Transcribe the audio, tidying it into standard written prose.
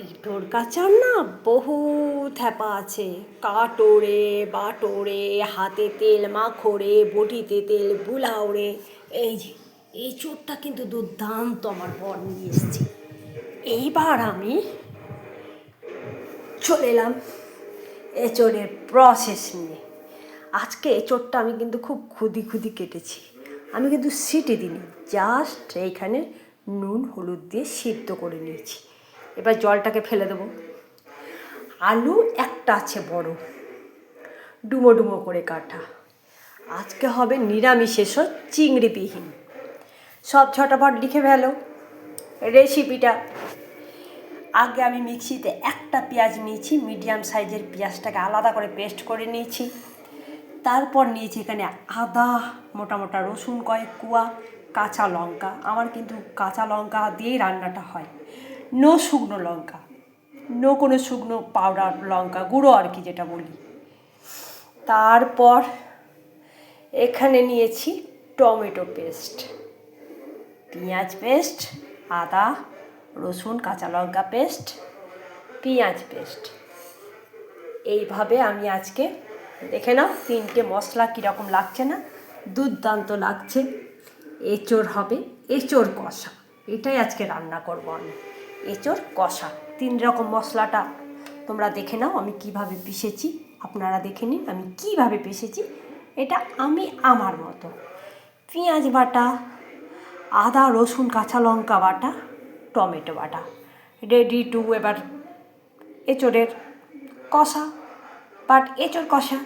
এঁটোর কাচার না বহু থ্যাপা আছে। কাটোরে বাটোরে, হাতে তেল মাখোরে, বটিতে তেল বুলাওরে। এই যে এই চোরটা কিন্তু দুর্দান্ত আমার বর নিয়ে এসছে। এইবার আমি চলে এলাম এঁচোড়ের প্রসেস নিয়ে। আজকে এঁচোড়টা আমি কিন্তু খুব খুদি খুদি কেটেছি। আমি কিন্তু সিটি দিইনি, জাস্ট এইখানে নুন হলুদ দিয়ে সিদ্ধ করে নিয়েছি। এবার জলটাকে ফেলে দেবো। আলু একটা আছে বড়, ডুমো ডুমো করে কাটা। আজকে হবে নিরামিষ এঁচোড়, চিংড়িবিহীন। সব ঝটাপট লিখে ফেলো রেসিপিটা। আগে আমি মিক্সিতে একটা পেঁয়াজ নিয়েছি, মিডিয়াম সাইজের পেঁয়াজটাকে আলাদা করে পেস্ট করে নিয়েছি। তারপর নিয়েছি এখানে আদা, মোটা মোটা রসুন কয়েক কোয়া, কাঁচা লঙ্কা। আমার কিন্তু কাঁচা লঙ্কা দিয়েই রান্নাটা হয়, নো শুকনো লঙ্কা, নো কোনো শুকনো পাউডার লঙ্কা গুঁড়ো আর কি যেটা বলি। তারপর এখানে নিয়েছি টমেটো পেস্ট, পেঁয়াজ পেস্ট, আদা রসুন কাঁচা লঙ্কা পেস্ট, পেঁয়াজ পেস্ট। এইভাবে আমি আজকে দেখে নাও তিনটে মশলা কীরকম লাগছে না? দুর্দান্ত লাগছে। এঁচোড় হবে এঁচোড় কষা, এটাই আজকে রান্না করবো আমি, এঁচোড় কষা। 3 রকম মশলাটা তোমরা দেখে নাও আমি কিভাবে পিষেছি, আপনারা দেখে নিন আমি কিভাবে পিষেছি। এটা আমি আমার মতো পেঁয়াজ বাটা, আদা রসুন কাঁচা লঙ্কা বাটা, টমেটো বাটা, রেডি টু এবার এঁচোড়ের কষা, বাট এঁচোড় কষা।